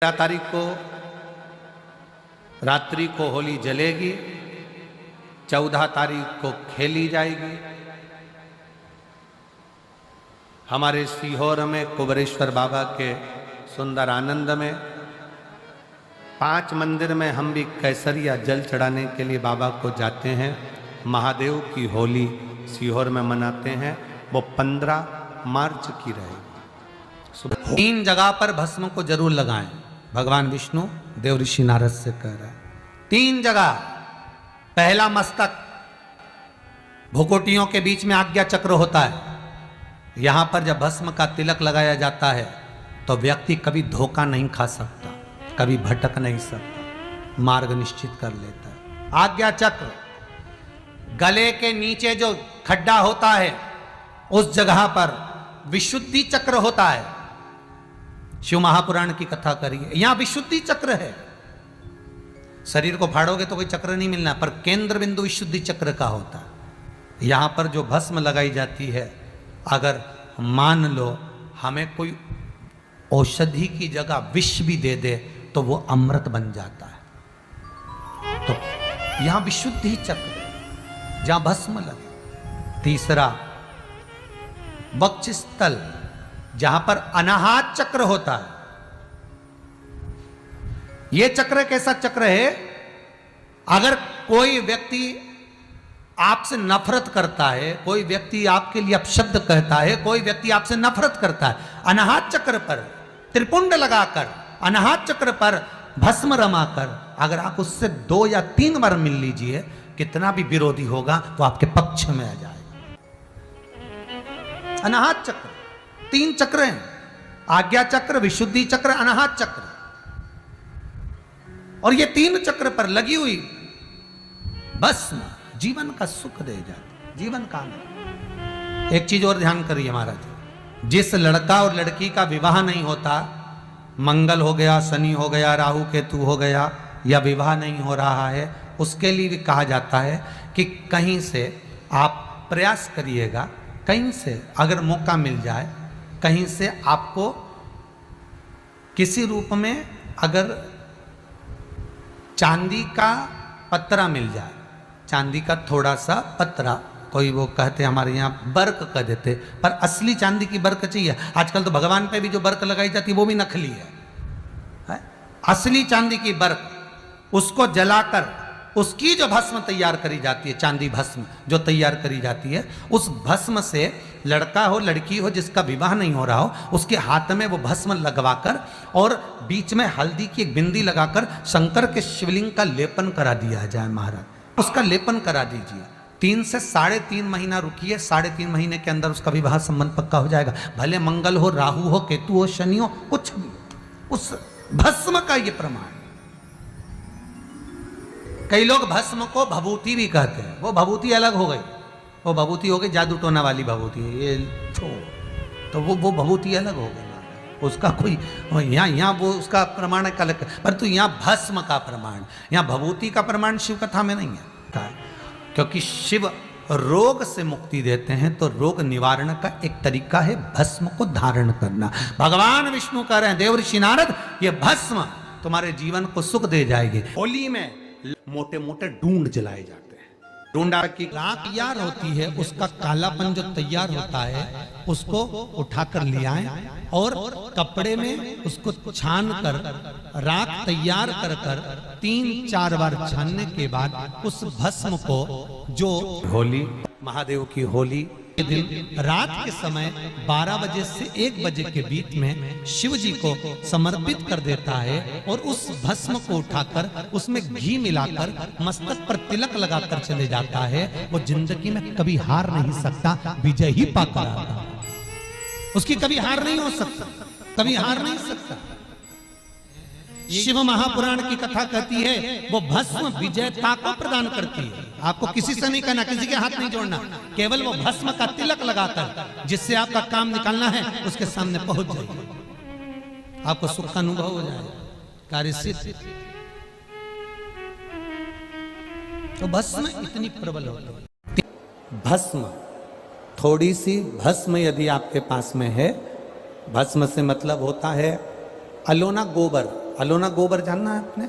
13 तारीख को रात्रि को होली जलेगी, 14 तारीख को खेली जाएगी। हमारे सीहोर में कुबरेश्वर बाबा के सुंदर आनंद में 5 मंदिर में हम भी केसरिया जल चढ़ाने के लिए बाबा को जाते हैं। महादेव की होली सीहोर में मनाते हैं। वो 15 मार्च की रहेगी। 3 जगह पर भस्म को जरूर लगाएं। भगवान विष्णु देव ऋषि नारद से कह रहा है 3 जगह। पहला मस्तक, भुकुटियों के बीच में आज्ञा चक्र होता है। यहां पर जब भस्म का तिलक लगाया जाता है तो व्यक्ति कभी धोखा नहीं खा सकता, कभी भटक नहीं सकता, मार्ग निश्चित कर लेता है। आज्ञा चक्र, गले के नीचे जो खड्डा होता है उस जगह पर विशुद्धि चक्र होता है। शिव महापुराण की कथा करिए, यहां विशुद्धि चक्र है। शरीर को फाड़ोगे तो कोई चक्र नहीं मिलना, पर केंद्र बिंदु विशुद्धि चक्र का होता है। यहां पर जो भस्म लगाई जाती है, अगर मान लो हमें कोई औषधि की जगह विष भी दे दे तो वो अमृत बन जाता है। तो यहां विशुद्धि चक्र, जहां भस्म लगे। तीसरा, वक्षस्थल, जहां पर अनाहत चक्र होता है। यह चक्र कैसा चक्र है? अगर कोई व्यक्ति आपसे नफरत करता है, कोई व्यक्ति आपके लिए अपशब्द कहता है, कोई व्यक्ति आपसे नफरत करता है, अनाहत चक्र पर त्रिपुंड लगाकर, अनाहत चक्र पर भस्म रमाकर अगर आप उससे 2 या 3 बार मिल लीजिए, कितना भी विरोधी होगा वो आपके पक्ष में आ जाएगा। अनाहत चक्र 3 चक्र हैं, आज्ञा चक्र, विशुद्धि चक्र, अनाहत चक्र। और ये 3 चक्र पर लगी हुई भस्म जीवन का सुख दे जाती, जीवन का आनंद। एक चीज और ध्यान करिए महाराज, जिस लड़का और लड़की का विवाह नहीं होता, मंगल हो गया, शनि हो गया, राहु केतु हो गया, या विवाह नहीं हो रहा है, उसके लिए भी कहा जाता है कि कहीं से आप प्रयास करिएगा, कहीं से अगर मौका मिल जाए, कहीं से आपको किसी रूप में अगर चांदी का पत्रा मिल जाए, चांदी का थोड़ा सा पत्रा, कोई वो कहते हमारे यहाँ बर्क कह देते, पर असली चांदी की बर्क चाहिए। आजकल तो भगवान पे भी जो बर्क लगाई जाती है वो भी नकली है। असली चांदी की बर्क, उसको जलाकर उसकी जो भस्म तैयार करी जाती है, चांदी भस्म जो तैयार करी जाती है, उस भस्म से लड़का हो लड़की हो जिसका विवाह नहीं हो रहा हो, उसके हाथ में वो भस्म लगवाकर और बीच में हल्दी की एक बिंदी लगाकर शंकर के शिवलिंग का लेपन करा दिया जाए महाराज, उसका लेपन करा दीजिए। 3 से 3.5 महीना रुकिए, 3.5 महीने के अंदर उसका विवाह संबंध पक्का हो जाएगा। भले मंगल हो, राहु हो, केतु हो, शनि हो, कुछ भी, उस भस्म का ये प्रमाण। कई लोग भस्म को भभूति भी कहते हैं, वो भभूति अलग हो गई, वो भभूति हो गई जादू टोना वाली भभूति, ये तो वो भभूति अलग हो गई, उसका कोई यहाँ वो उसका प्रमाण है अलग, परंतु यहाँ भस्म का प्रमाण, यहाँ भभूति का प्रमाण शिव कथा में नहीं है। क्योंकि शिव रोग से मुक्ति देते हैं, तो रोग निवारण का एक तरीका है भस्म को धारण करना। भगवान विष्णु कह रहे हैं देव ऋषि नारद, ये भस्म तुम्हारे जीवन को सुख दे जाएगी। होली में मोटे मोटे ढूंढ जलाए जाते हैं। ढूंढा की राख तैयार होती है, उसका कालापन जो तैयार होता है उसको उठाकर ले आए और कपड़े में उसको छान कर राख तैयार कर 3-4 बार छानने के बाद उस भस्म को, जो होली महादेव की होली के दिन रात के समय 12 बजे से 1 बजे के बीच में शिव जी को समर्पित कर देता है और उस भस्म को उठाकर उसमें घी मिलाकर मस्तक पर तिलक लगाकर चले जाता है। वो जिंदगी में कभी हार नहीं सकता, विजय ही पाकर आता है। उसकी कभी हार नहीं हो सकता, कभी हार नहीं सकता। शिव महापुराण की कथा कहती है वो भस्म विजयता को प्रदान करती है। आपको किसी से नहीं कहना, किसी के हाथ नहीं जोड़ना, केवल वो भस्म का तिलक लगाकर जिससे आपका काम निकालना है उसके सामने पहुंच जाइए, आपको सुख का अनुभव हो जाएगा, कार्य सिद्ध। तो भस्म इतनी प्रबल होती है। भस्म, थोड़ी सी भस्म यदि आपके पास में है, भस्म से मतलब होता है अलोना गोबर, अलोना गोबर जानना है आपने?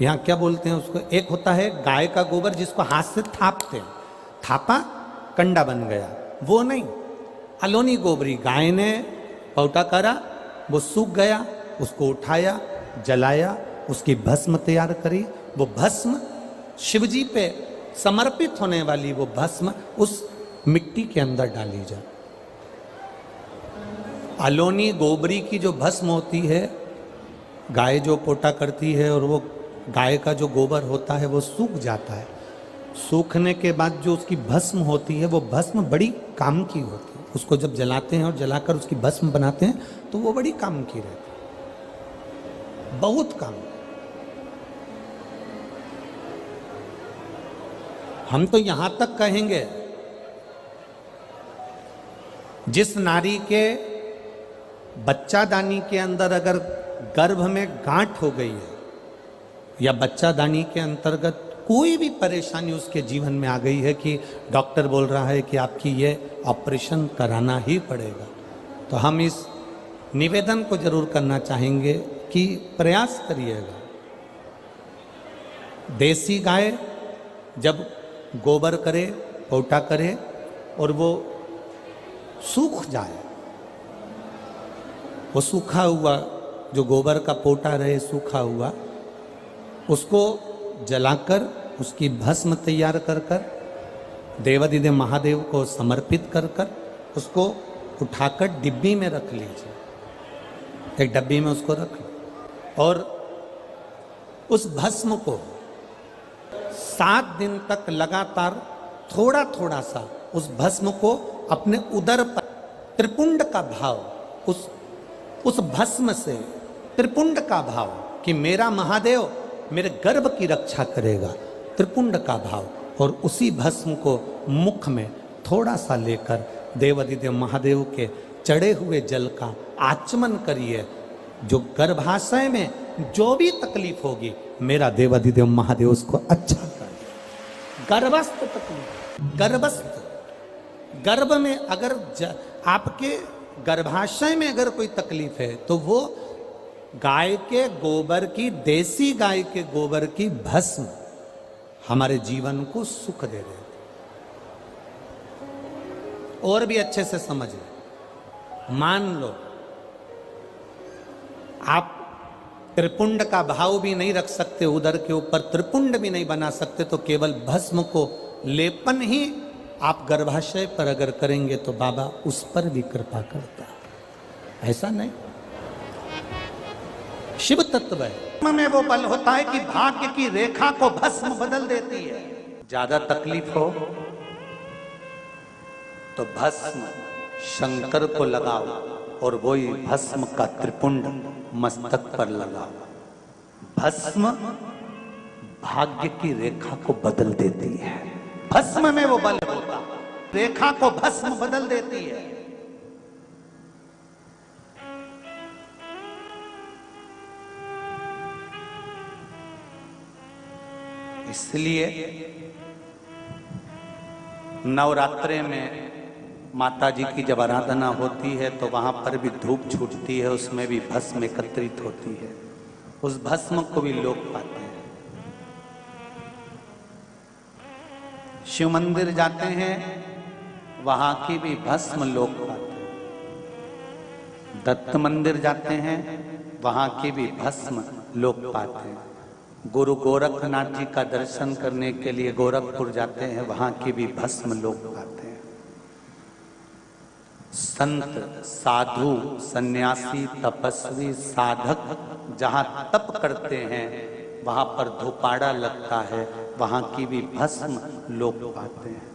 यहाँ क्या बोलते हैं उसको? एक होता है गाय का गोबर जिसको हाथ से थापते हैं, थापा कंडा बन गया, वो नहीं। अलोनी गोबरी, गाय ने पौटा करा, वो सूख गया, उसको उठाया, जलाया, उसकी भस्म तैयार करी। वो भस्म शिवजी पे समर्पित होने वाली वो भस्म उस मिट्टी के अंदर डाली जाए। अलोनी गोबरी की जो भस्म होती है, गाय जो पोटा करती है और वो गाय का जो गोबर होता है वो सूख जाता है। सूखने के बाद जो उसकी भस्म होती है वो भस्म बड़ी काम की होती है। उसको जब जलाते हैं और जलाकर उसकी भस्म बनाते हैं तो वो बड़ी काम की रहती है, बहुत काम। हम तो यहां तक कहेंगे, जिस नारी के बच्चादानी के अंदर अगर गर्भ में गांठ हो गई है या बच्चादानी के अंतर्गत कोई भी परेशानी उसके जीवन में आ गई है कि डॉक्टर बोल रहा है कि आपकी ये ऑपरेशन कराना ही पड़ेगा, तो हम इस निवेदन को जरूर करना चाहेंगे कि प्रयास करिएगा। देसी गाय जब गोबर करे, पोटा करे और वो सूख जाए, वो सूखा हुआ जो गोबर का पोटा रहे सूखा हुआ, उसको जलाकर उसकी भस्म तैयार कर कर देवादिदेव महादेव को समर्पित कर कर उसको उठाकर डिब्बी में रख लीजिए। एक डब्बी में उसको रख लो और उस भस्म को 7 दिन तक लगातार थोड़ा थोड़ा सा उस भस्म को अपने उदर पर त्रिपुंड का भाव, उस भस्म से त्रिपुंड का भाव कि मेरा महादेव मेरे गर्भ की रक्षा करेगा, त्रिपुंड का भाव, और उसी भस्म को मुख में थोड़ा सा लेकर देवादिदेव महादेव के चढ़े हुए जल का आचमन करिए। जो गर्भाशय में जो भी तकलीफ होगी मेरा देवादिदेव महादेव उसको अच्छा कर। गर्भस्थ तकलीफ, गर्भस्थ, गर्भ में अगर आपके गर्भाशय में अगर कोई तकलीफ है तो वो गाय के गोबर की, देसी गाय के गोबर की भस्म हमारे जीवन को सुख दे रहे। और भी अच्छे से समझिए, मान लो आप त्रिपुंड का भाव भी नहीं रख सकते, उदर के ऊपर त्रिपुंड भी नहीं बना सकते, तो केवल भस्म को लेपन ही आप गर्भाशय पर अगर करेंगे तो बाबा उस पर भी कृपा करता है। ऐसा नहीं, शिव तत्व है में वो बल होता है कि भाग्य की रेखा को भस्म बदल देती है। ज्यादा तकलीफ हो तो भस्म शंकर को लगाओ और वही भस्म का त्रिपुंड मस्तक पर लगाओ। भस्म भाग्य की रेखा को बदल देती है। भस्म में वो बल होता है, रेखा को भस्म बदल देती है। इसलिए नवरात्रे में माता जी की जब आराधना होती है तो वहां पर भी धूप छूटती है, उसमें भी भस्म एकत्रित होती है। उस भस्म को भी लोग पाते हैं। शिव मंदिर जाते हैं, वहां की भी भस्म लोग पाते हैं। दत्त मंदिर जाते हैं, वहां की भी भस्म लोग पाते हैं। गुरु गोरखनाथ जी का दर्शन करने के लिए गोरखपुर जाते हैं, वहां की भी भस्म लोग पाते हैं। संत, साधु, सन्यासी, तपस्वी, साधक जहां तप करते हैं वहां पर धूपाड़ा लगता है, वहां की भी भस्म लोग पाते हैं।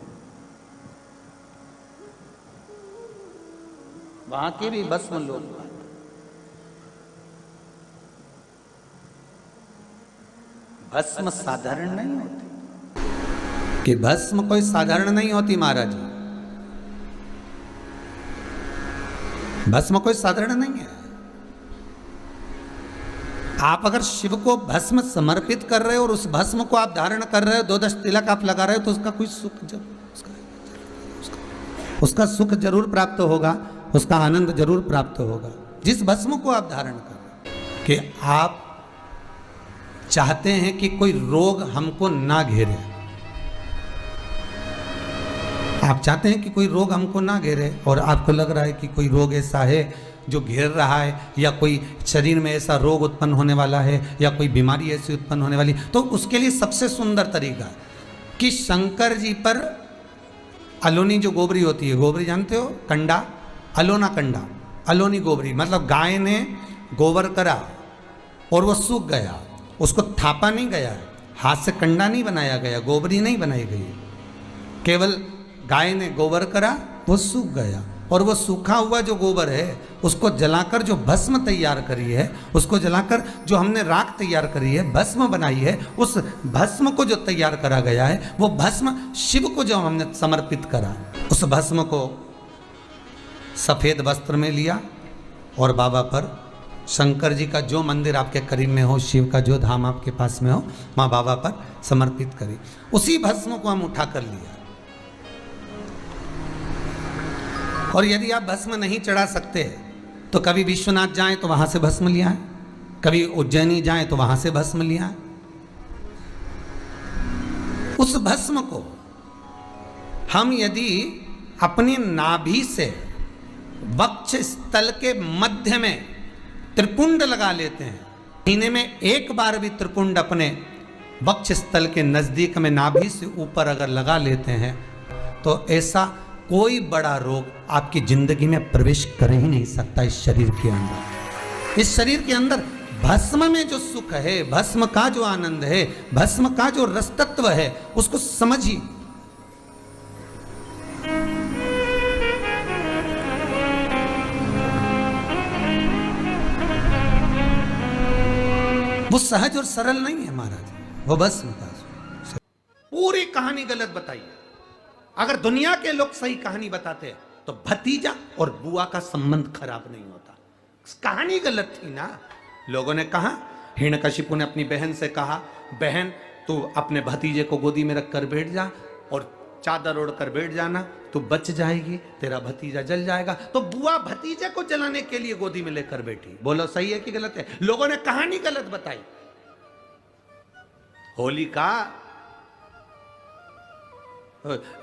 वहां की भी भस्म लोग पाते हैं। भस्म साधारण नहीं होती, कि भस्म कोई साधारण नहीं होती महाराज। भस्म कोई साधारण नहीं है। आप अगर शिव को भस्म समर्पित कर रहे हो और उस भस्म को आप धारण कर रहे हो, 2-10 तिलक आप लगा रहे हो, तो उसका कोई सुख उसका सुख जरूर प्राप्त होगा, उसका आनंद जरूर प्राप्त होगा। जिस भस्म को आप धारण कर रहे हो, कि आप चाहते हैं कि कोई रोग हमको ना घेरे। आप चाहते हैं कि कोई रोग हमको ना घेरे, और आपको लग रहा है कि कोई रोग ऐसा है जो घेर रहा है, या कोई शरीर में ऐसा रोग उत्पन्न होने वाला है, या कोई बीमारी ऐसी उत्पन्न होने वाली, तो उसके लिए सबसे सुंदर तरीका है कि शंकर जी पर अलोनी जो गोबरी होती है, गोबरी जानते हो, कंडा, अलोना कंडा, अलोनी गोबरी, मतलब गाय ने गोबर करा और वो सूख गया, उसको थापा नहीं गया है, हाथ से कंडा नहीं बनाया गया, गोबरी नहीं बनाई गई, केवल गाय ने गोबर करा, वो सूख गया, और वो सूखा हुआ जो गोबर है उसको जलाकर जो भस्म तैयार करी है, उसको जलाकर जो हमने राख तैयार करी है, भस्म बनाई है, उस भस्म को जो तैयार करा गया है, वो भस्म शिव को जो हमने समर्पित करा, उस भस्म को सफ़ेद वस्त्र में लिया और बाबा पर, शंकर जी का जो मंदिर आपके करीब में हो, शिव का जो धाम आपके पास में हो, माँ बाबा पर समर्पित करी। उसी भस्म को हम उठा कर लिया। और यदि आप भस्म नहीं चढ़ा सकते तो कभी विश्वनाथ जाएं तो वहां से भस्म लिया है, कभी उज्जैनी जाएं तो वहां से भस्म लिया है। उस भस्म को हम यदि अपनी नाभि से वक्ष स्थल के मध्य में त्रिपुंड लगा लेते हैं, महीने में एक बार भी त्रिपुंड अपने वक्ष स्थल के नजदीक में नाभि से ऊपर अगर लगा लेते हैं, तो ऐसा कोई बड़ा रोग आपकी जिंदगी में प्रवेश कर ही नहीं सकता। इस शरीर के अंदर, इस शरीर के अंदर भस्म में जो सुख है, भस्म का जो आनंद है, भस्म का जो रसतत्व है, उसको समझिए। वो सहज और सरल नहीं है महाराज, वो भस्म का। पूरी कहानी गलत बताई है। अगर दुनिया के लोग सही कहानी बताते तो भतीजा और बुआ का संबंध खराब नहीं होता। कहानी गलत थी ना। लोगों ने कहा, हिरण्यकशिपु ने अपनी बहन से कहा, बहन तू अपने भतीजे को गोदी में रखकर बैठ जा और चादर ओढ़ कर बैठ जाना, तू बच जाएगी, तेरा भतीजा जल जाएगा। तो बुआ भतीजे को जलाने के लिए गोदी में लेकर बैठी। बोलो सही है कि गलत है? लोगों ने कहानी गलत बताई। होलिका,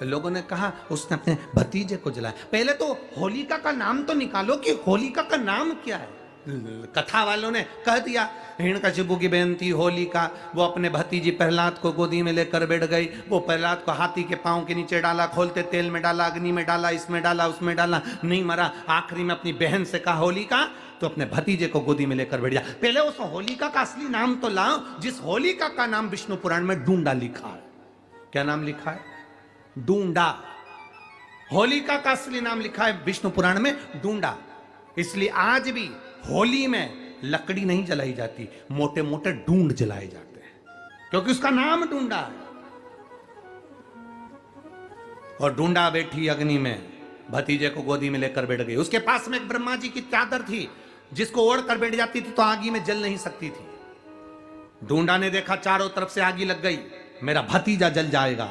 लोगों ने कहा उसने अपने भतीजे को जलाया। पहले तो होलिका का नाम तो निकालो कि होलिका का नाम क्या है। कथा वालों ने कह दिया हिरण्यकशिपु की बहन थी होलिका, वो अपने भतीजी प्रहलाद को गोदी में लेकर बैठ गई। वो प्रहलाद को हाथी के पांव के नीचे डाला, खोलते तेल में डाला, अग्नि में डाला, इसमें डाला, उसमें डाला, नहीं मरा। आखिरी में अपनी बहन से कहा होलिका तो अपने भतीजे को गोदी में लेकर बैठ जा। पहले उस होलिका का असली नाम तो लाओ, जिस होलिका का नाम विष्णु पुराण में डूंडा लिखा है। क्या नाम लिखा है? डूंडा। होलिका का असली नाम लिखा है विष्णु पुराण में डूंडा। इसलिए आज भी होली में लकड़ी नहीं जलाई जाती, मोटे मोटे डूंड जलाए जाते हैं, क्योंकि उसका नाम डूंडा है। और डूंडा बैठी अग्नि में, भतीजे को गोदी में लेकर बैठ गई। उसके पास में एक ब्रह्मा जी की चादर थी, जिसको ओढ़ कर बैठ जाती थी तो आगी में जल नहीं सकती थी। डूंडा ने देखा चारों तरफ से आगी लग गई, मेरा भतीजा जल जाएगा।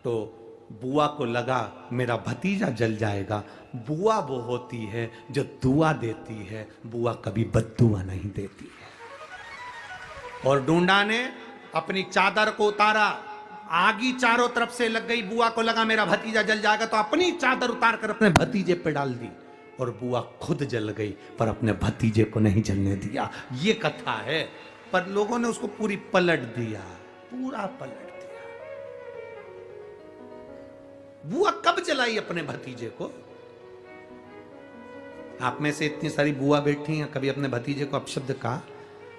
तो बुआ को लगा मेरा भतीजा जल जाएगा। बुआ वो होती है जो दुआ देती है, बुआ कभी बद्दुआ नहीं देती है। और डूंडा ने अपनी चादर को उतारा, आगी चारों तरफ से लग गई। बुआ को लगा मेरा भतीजा जल जाएगा, तो अपनी चादर उतार कर अपने भतीजे पे डाल दी और बुआ खुद जल गई, पर अपने भतीजे को नहीं जलने दिया। ये कथा है, पर लोगों ने उसको पूरी पलट दिया, पूरा पलट दिया। बुआ कब जलाई अपने भतीजे को? आप में से इतनी सारी बुआ बैठी हैं, कभी अपने भतीजे को अपशब्द कहा?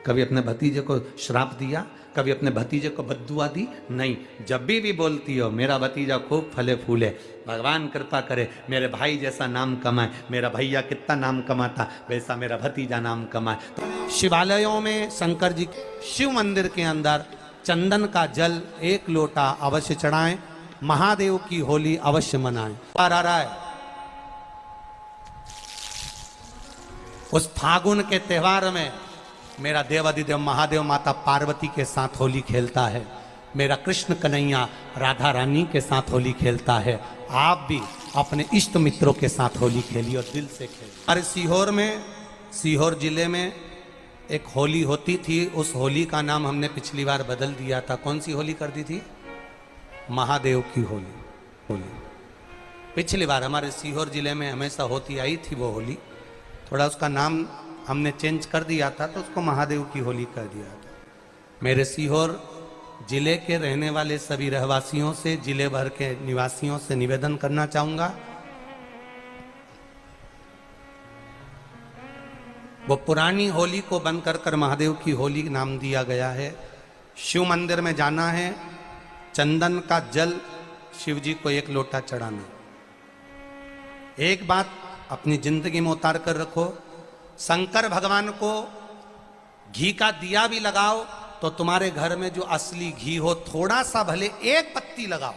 कभी अपने भतीजे को श्राप दिया? कभी अपने भतीजे को बद्दुआ दी? नहीं। जब भी बोलती हो मेरा भतीजा खूब फले फूले, भगवान कृपा करे मेरे भाई जैसा नाम कमाए, मेरा भैया कितना नाम कमाता वैसा मेरा भतीजा नाम कमाए। तो शिवालयों में शंकर जी शिव मंदिर के अंदर चंदन का जल 1 लोटा अवश्य चढ़ाएं, महादेव की होली अवश्य मनाएं। आ रहा है उस फागुन के त्योहार में मेरा देवाधिदेव महादेव माता पार्वती के साथ होली खेलता है, मेरा कृष्ण कन्हैया राधा रानी के साथ होली खेलता है। आप भी अपने इष्ट मित्रों के साथ होली खेलिए और दिल से खेलिए। अरे सीहोर में, सीहोर जिले में एक होली होती थी, उस होली का नाम हमने पिछली बार बदल दिया था। कौन सी होली कर दी थी? महादेव की होली। पिछली बार हमारे सीहोर जिले में हमेशा होती आई थी वो होली, थोड़ा उसका नाम हमने चेंज कर दिया था, तो उसको महादेव की होली कर दिया था। मेरे सीहोर जिले के रहने वाले सभी रहवासियों से, जिले भर के निवासियों से निवेदन करना चाहूंगा, वो पुरानी होली को बंद कर महादेव की होली नाम दिया गया है। शिव मंदिर में जाना है, चंदन का जल शिव जी को 1 लोटा चढ़ाना। एक बात अपनी जिंदगी में उतार कर रखो, शंकर भगवान को घी का दिया भी लगाओ तो तुम्हारे घर में जो असली घी हो, थोड़ा सा भले 1 पत्ती लगाओ,